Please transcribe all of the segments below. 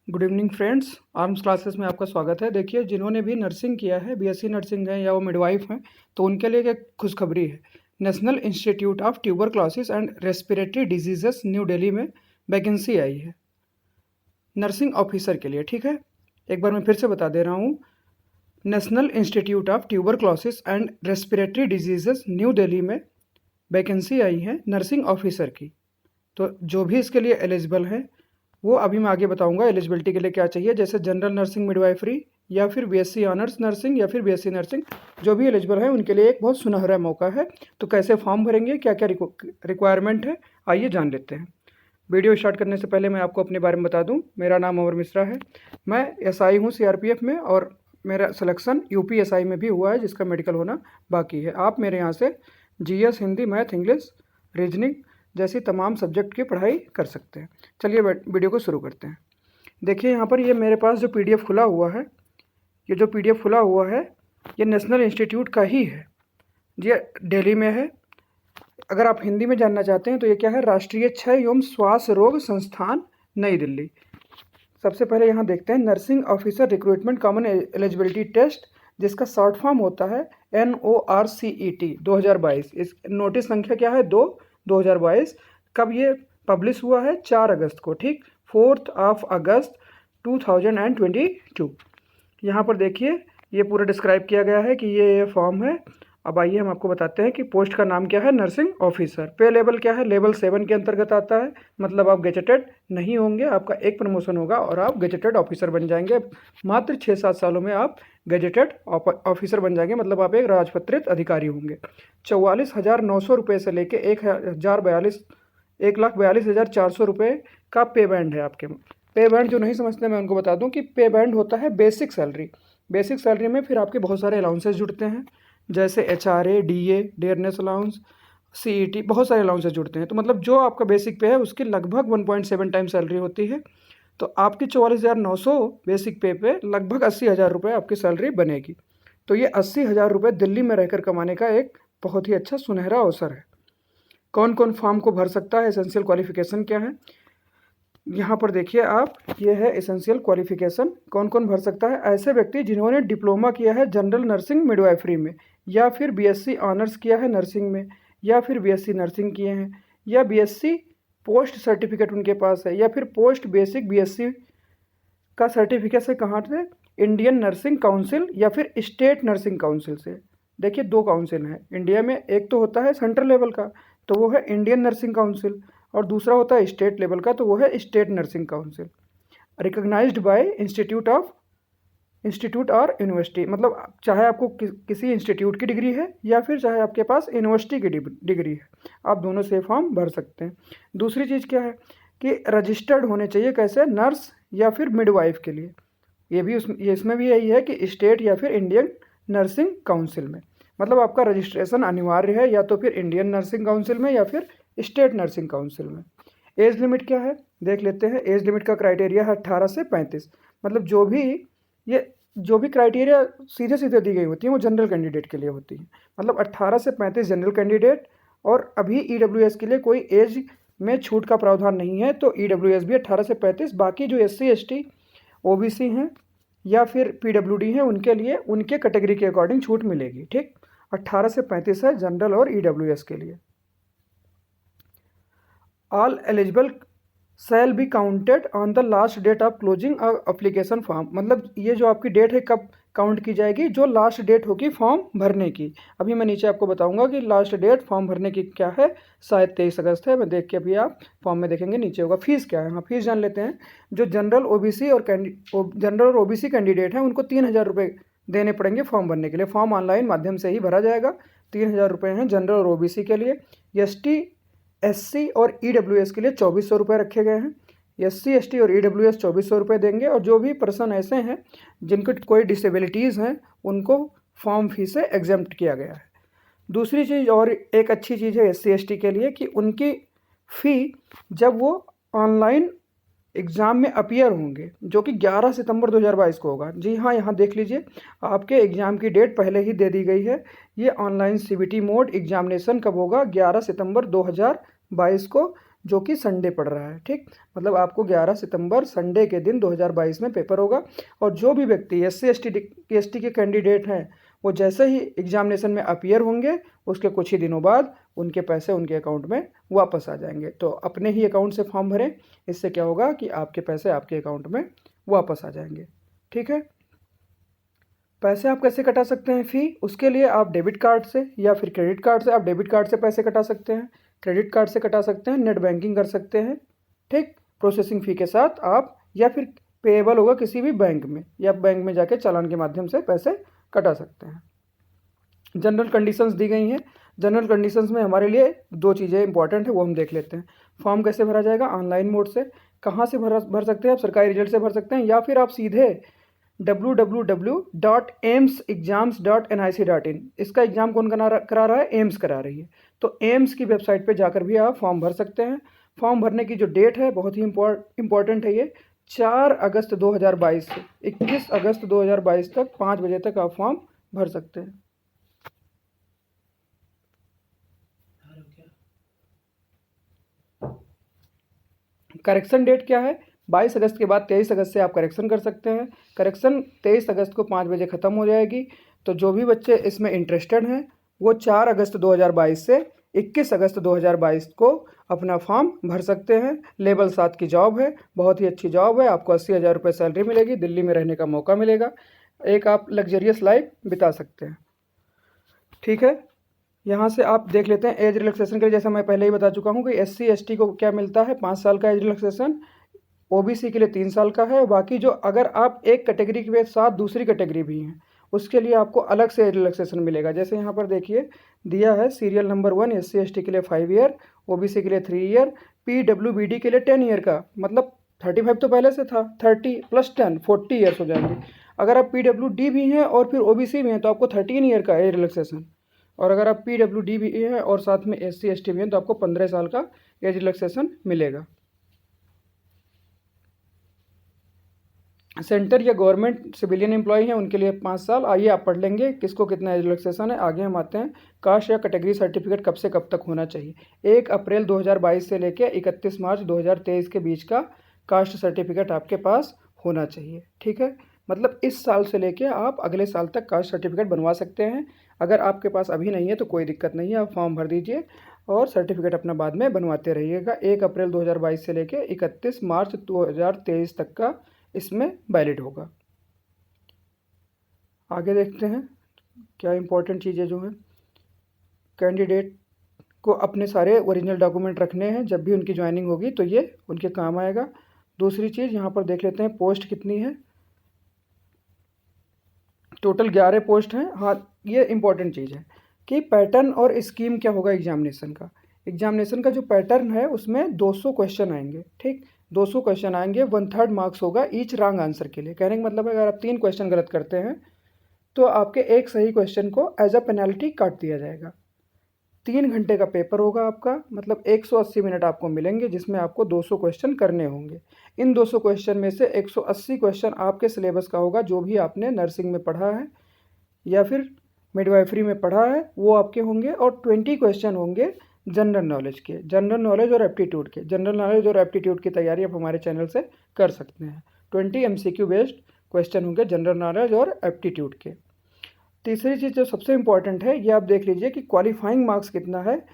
Good evening friends, arms classes में आपका स्वागत है। देखिए, जिन्होंने भी नर्सिंग किया है, बीएससी नर्सिंग है या वो मिडवाइफ हैं, तो उनके लिए एक खुशखबरी है। National institute of tuberculosis and respiratory diseases new Delhi में वैकेंसी आई है नर्सिंग ऑफिसर के लिए। ठीक है, एक बार मैं फिर से बता दे रहा हूँ। National institute of tuberculosis and respiratory diseases new Delhi में वैकेंसी आई है नर्सिंग ऑफिसर की। तो जो भी इसके लिए एलिजिबल हैं वो अभी मैं आगे बताऊंगा एलिजिबिलिटी के लिए क्या चाहिए, जैसे जनरल नर्सिंग मिडवाइफरी या फिर बीएससी ऑनर्स नर्सिंग या फिर बीएससी नर्सिंग। जो भी एलिजिबल है उनके लिए एक बहुत सुनहरा मौका है। तो कैसे फॉर्म भरेंगे, क्या क्या रिक्वायरमेंट है, आइए जान लेते हैं। वीडियो स्टार्ट करने से पहले मैं आपको अपने बारे में बता दूं, मेरा नाम अमर मिश्रा है। मैं एसआई हूं सीआरपीएफ में और मेरा सिलेक्शन यूपीएसआई में भी हुआ है, जिसका मेडिकल होना बाकी है। आप मेरे यहाँ से GS, Hindi, math, English, reasoning जैसी तमाम सब्जेक्ट की पढ़ाई कर सकते हैं। चलिए वीडियो को शुरू करते हैं। देखिए, यहाँ पर ये मेरे पास जो पीडीएफ खुला हुआ है, ये जो पीडीएफ खुला हुआ है ये नेशनल इंस्टीट्यूट का ही है। ये दिल्ली में है। अगर आप हिंदी में जानना चाहते हैं तो ये क्या है, राष्ट्रीय क्षय एवं श्वास रोग संस्थान, नई दिल्ली। सबसे पहले यहाँ देखते हैं nursing officer recruitment common eligibility test, जिसका शॉर्ट फॉर्म होता है NORCET 2022। इस नोटिस संख्या क्या है, 2/2022। कब ये पब्लिश हुआ है, 4 अगस्त को। ठीक, 4 अगस्त 2022। यहाँ पर देखिए ये पूरा डिस्क्राइब किया गया है कि ये फॉर्म है। अब आइए हम आपको बताते हैं कि पोस्ट का नाम क्या है, नर्सिंग ऑफिसर। पे लेवल क्या है, लेवल 7 के अंतर्गत आता है। मतलब आप गेजेटेड नहीं होंगे, आपका एक प्रमोशन होगा और आप गेजेटेड ऑफिसर बन जाएंगे। मात्र 6-7 सालों में आप गेजेटेड ऑफिसर बन जाएंगे, मतलब आप एक राजपत्रित अधिकारी होंगे। 44,900 रुपये से लेके 1,42,400 रुपये का पे बैंड है आपके। पे बैंड जो नहीं समझते मैं उनको बता दूं कि पे बैंड होता है बेसिक सैलरी। बेसिक सैलरी में फिर आपके बहुत सारे अलाउंसेस जुड़ते हैं, जैसे HRA, DA, dearness allowance, CET, बहुत सारे अलाउंसेस जुड़ते हैं। तो मतलब जो आपका बेसिक पे है उसकी लगभग 1.7 टाइम सैलरी होती है। तो आपकी 44,900 बेसिक पे लगभग 80,000 रुपये आपकी सैलरी बनेगी। तो ये 80,000 रुपये दिल्ली में रहकर कमाने का एक बहुत ही अच्छा सुनहरा अवसर है। कौन कौन फॉर्म को भर सकता है, एसेंशियल क्वालिफिकेशन क्या है, यहाँ पर देखिए आप। ये है एसेंशियल क्वालिफिकेशन, कौन कौन भर सकता है। ऐसे व्यक्ति जिन्होंने डिप्लोमा किया है जनरल नर्सिंग मिडवाइफरी में, या फिर बीएससी ऑनर्स किया है नर्सिंग में, या फिर बीएससी नर्सिंग किए हैं, या बीएससी पोस्ट सर्टिफिकेट उनके पास है, या फिर पोस्ट बेसिक बीएससी का सर्टिफिकेट से कहाँ से, इंडियन नर्सिंग काउंसिल या फिर स्टेट नर्सिंग काउंसिल से। देखिए 2 काउंसिल हैं इंडिया में, एक तो होता है सेंट्रल लेवल का, तो वो है इंडियन नर्सिंग काउंसिल, और दूसरा होता है स्टेट लेवल का, तो वो है state nursing council. Recognised by institute और यूनिवर्सिटी। मतलब चाहे आपको किसी इंस्टीट्यूट की डिग्री है या फिर चाहे आपके पास यूनिवर्सिटी की डिग्री है, आप दोनों से फॉर्म भर सकते हैं। दूसरी चीज़ क्या है कि रजिस्टर्ड होने चाहिए, कैसे, नर्स या फिर मिडवाइफ के लिए। ये इसमें भी यही है कि स्टेट या फिर इंडियन नर्सिंग काउंसिल में। मतलब आपका रजिस्ट्रेशन अनिवार्य है या तो फिर इंडियन नर्सिंग काउंसिल में या फिर स्टेट नर्सिंग काउंसिल में। एज लिमिट क्या है, देख लेते हैं। एज लिमिट का क्राइटेरिया है 18 से 35। मतलब जो भी क्राइटेरिया सीधे सीधे दी गई होती है वो जनरल कैंडिडेट के लिए होती है। मतलब 18 से 35 जनरल कैंडिडेट, और अभी EWS के लिए कोई एज में छूट का प्रावधान नहीं है, तो EWS भी 18 से 35। बाकी जो SC ST OBC हैं या फिर PWD हैं, उनके लिए उनके कैटेगरी के अकॉर्डिंग छूट मिलेगी। ठीक, 18 से 35 है जनरल और EWS के लिए। All eligible shall be counted on the last date of closing application form. मतलब ये जो आपकी डेट है कब काउंट की जाएगी, जो लास्ट डेट होगी फॉर्म भरने की। अभी मैं नीचे आपको बताऊंगा कि लास्ट डेट फॉर्म भरने की क्या है, शायद 23 अगस्त है। मैं देख के अभी आप फॉर्म में देखेंगे नीचे होगा। फीस क्या है, हाँ फीस जान लेते हैं। जो जनरल और OBC कैंडिडेट हैं उनको 3,000 रुपये देने पड़ेंगे फॉर्म भरने के लिए। फॉर्म ऑनलाइन माध्यम से ही भरा जाएगा। 3,000 रुपये हैं जनरल और OBC के लिए। ST SC और EWS के लिए 2,400 रुपये रखे गए हैं। SC ST और EWS 2,400 रुपये देंगे, और जो भी पर्सन ऐसे हैं जिनको कोई डिसेबिलिटीज़ हैं उनको फॉर्म फी से एग्जेम्प्ट किया गया है। दूसरी चीज़ और एक अच्छी चीज़ है SC ST के लिए कि उनकी फ़ी जब वो ऑनलाइन एग्ज़ाम में अपीयर होंगे, जो कि 11 सितंबर 2022 को होगा। जी हाँ, यहाँ देख लीजिए आपके एग्ज़ाम की डेट पहले ही दे दी गई है। ये ऑनलाइन CBT मोड एग्जामिनेशन कब होगा, 11 सितंबर 2022 को, जो कि संडे पड़ रहा है। ठीक, मतलब आपको 11 सितंबर संडे के दिन 2022 में पेपर होगा। और जो भी व्यक्ति SC/ST के कैंडिडेट हैं, वो जैसे ही एग्जामिनेशन में अपीयर होंगे, उसके कुछ ही दिनों बाद उनके पैसे उनके अकाउंट में वापस आ जाएंगे। तो अपने ही अकाउंट से फॉर्म भरें, इससे क्या होगा कि आपके पैसे आपके अकाउंट में वापस आ जाएंगे। ठीक है, पैसे आप कैसे कटा सकते हैं फ़ी, उसके लिए आप डेबिट कार्ड से या फिर क्रेडिट कार्ड से, आप डेबिट कार्ड से पैसे कटा सकते हैं, क्रेडिट कार्ड से कटा सकते हैं, नेट बैंकिंग कर सकते हैं। ठीक, प्रोसेसिंग फ़ी के साथ आप, या फिर पेएबल होगा किसी भी बैंक में, या बैंक में जाके चालान के माध्यम से पैसे कटा सकते हैं। जनरल कंडीशंस दी गई हैं। जनरल कंडीशंस में हमारे लिए दो चीज़ें इंपॉर्टेंट है, वो हम देख लेते हैं। फॉर्म कैसे भरा जाएगा, ऑनलाइन मोड से। कहाँ से भर सकते हैं आप, सरकारी रिजल्ट से भर सकते हैं, या फिर आप सीधे www.aimsexams.nic.in, इसका एग्ज़ाम कौन करा रहा है, एम्स करा रही है। तो एम्स की वेबसाइट पे जाकर भी आप फॉर्म भर सकते हैं। फॉर्म भरने की जो डेट है बहुत ही इम्पॉर्टेंट है, ये 4 अगस्त 2022 से 21 अगस्त 2022 तक 5 बजे तक आप फॉर्म भर सकते हैं। करेक्शन डेट क्या है, 22 अगस्त के बाद 23 अगस्त से आप करेक्शन कर सकते हैं। करेक्शन 23 अगस्त को 5 बजे ख़त्म हो जाएगी। तो जो भी बच्चे इसमें इंटरेस्टेड हैं, वो 4 अगस्त 2022 से 21 अगस्त 2022 को अपना फॉर्म भर सकते हैं। लेवल 7 की जॉब है, बहुत ही अच्छी जॉब है। आपको 80,000 रुपये सैलरी मिलेगी, दिल्ली में रहने का मौका मिलेगा, एक आप लग्जरियस लाइफ बिता सकते हैं। ठीक है, यहाँ से आप देख लेते हैं एज रिलैक्सेशन के लिए। जैसा मैं पहले ही बता चुका हूँ कि SC/ST को क्या मिलता है, 5 साल का एज रिलैक्सेशन, OBC के लिए 3 साल का है। बाकी जो अगर आप एक कैटेगरी के साथ दूसरी कैटेगरी भी हैं, उसके लिए आपको अलग से एज रिलैक्सेशन मिलेगा। जैसे यहाँ पर देखिए दिया है, सीरियल नंबर 1 SC/ST के लिए 5 ईयर, OBC के लिए 3 ईयर, PWBD के लिए 10 ईयर का, मतलब 35 तो पहले से था, 30 + 10 40 ईयर्स हो जाएंगे। अगर आप PWD भी हैं और फिर OBC भी हैं तो आपको 13 ईयर का एज रिलैक्सेशन, और अगर आप PWD भी हैं और साथ में SC/ST भी हैं तो आपको 15 साल का एज रिलैक्सेशन मिलेगा। सेंटर या गवर्नमेंट सिविलियन एम्प्लॉय हैं, उनके लिए 5 साल। आइए आप पढ़ लेंगे किसको कितना एज रिलैक्सेशन है। आगे हम आते हैं, कास्ट या कैटेगरी सर्टिफिकेट कब से कब तक होना चाहिए। 1 अप्रैल 2022 से लेकर 31 मार्च 2023 के बीच का कास्ट सर्टिफिकेट आपके पास होना चाहिए। ठीक है, मतलब इस साल से लेके आप अगले साल तक कास्ट सर्टिफिकेट बनवा सकते हैं। अगर आपके पास अभी नहीं है तो कोई दिक्कत नहीं है, आप फॉर्म भर दीजिए और सर्टिफिकेट अपना बाद में बनवाते रहिएगा। 1 अप्रैल 2022 से लेकर 31 मार्च 2023 तक का इसमें वैलिड होगा। आगे देखते हैं क्या इंपॉर्टेंट चीज़ें जो हैं। कैंडिडेट को अपने सारे ओरिजिनल डॉक्यूमेंट रखने हैं, जब भी उनकी ज्वाइनिंग होगी तो ये उनके काम आएगा। दूसरी चीज़ यहाँ पर देख लेते हैं, पोस्ट कितनी है। टोटल 11 पोस्ट हैं। हाँ, ये इंपॉर्टेंट चीज़ है कि पैटर्न और स्कीम क्या होगा एग्जामिनेशन का। एग्जामिनेशन का जो पैटर्न है उसमें 200 क्वेश्चन आएंगे। ठीक, 200 क्वेश्चन आएंगे, 1/3 मार्क्स होगा ईच रॉन्ग आंसर के लिए। कहने का मतलब है अगर आप 3 क्वेश्चन गलत करते हैं तो आपके एक सही क्वेश्चन को एज अ पेनल्टी काट दिया जाएगा। 3 घंटे का पेपर होगा आपका, मतलब 180 मिनट आपको मिलेंगे, जिसमें आपको 200 क्वेश्चन करने होंगे। इन 200 क्वेश्चन में से 180 क्वेश्चन आपके सिलेबस का होगा, जो भी आपने नर्सिंग में पढ़ा है या फिर मिडवाइफरी में पढ़ा है वो आपके होंगे। और 20 क्वेश्चन होंगे जनरल नॉलेज के, जनरल नॉलेज और एप्टीट्यूड के। जनरल नॉलेज और एप्टीट्यूड की तैयारी आप हमारे चैनल से कर सकते हैं। 20 MCQ बेस्ड क्वेश्चन होंगे जनरल नॉलेज और एप्टीट्यूड के। तीसरी चीज़ जो सबसे इंपॉर्टेंट है, ये आप देख लीजिए कि क्वालिफाइंग मार्क्स कितना है।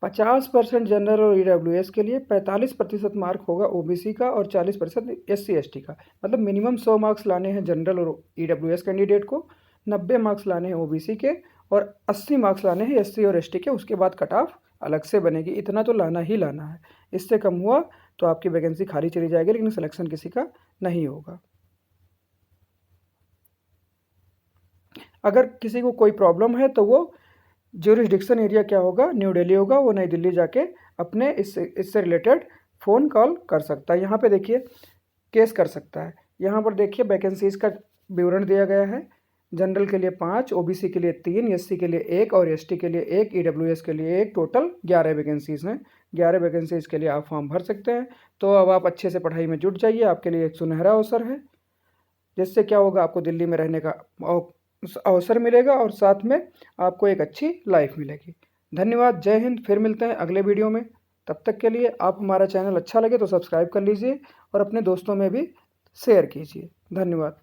50% जनरल और EWS के लिए, 45% मार्क होगा OBC का और 40% SC/ST का। मतलब मिनिमम 100 मार्क्स लाने हैं जनरल और EWS कैंडिडेट को, 90 मार्क्स लाने हैं OBC के और 80 मार्क्स लाने हैं SC और ST के। उसके बाद कट ऑफ अलग से बनेगी, इतना तो लाना ही लाना है। इससे कम हुआ तो आपकी वैकेंसी खाली चली जाएगी, लेकिन सिलेक्शन किसी का नहीं होगा। अगर किसी को कोई प्रॉब्लम है तो वो ज्यूरिसडिक्शन एरिया क्या होगा, न्यू दिल्ली होगा, वो नई दिल्ली जाके अपने इससे रिलेटेड फ़ोन कॉल कर सकता है। यहाँ पे देखिए केस कर सकता है। यहाँ पर देखिए वैकेंसीज़ का विवरण दिया गया है। जनरल के लिए 5, OBC के लिए 3, SC के लिए 1 और ST के लिए 1, EWS के लिए 1, टोटल 11 वैकेंसीज़ हैं। 11 वैकेंसीज़ के लिए आप फॉर्म भर सकते हैं। तो अब आप अच्छे से पढ़ाई में जुट जाइए, आपके लिए एक सुनहरा अवसर है, जिससे क्या होगा, आपको दिल्ली में रहने का अवसर मिलेगा और साथ में आपको एक अच्छी लाइफ मिलेगी। धन्यवाद, जय हिंद। फिर मिलते हैं अगले वीडियो में। तब तक के लिए आप हमारा चैनल अच्छा लगे तो सब्सक्राइब कर लीजिए और अपने दोस्तों में भी शेयर कीजिए। धन्यवाद।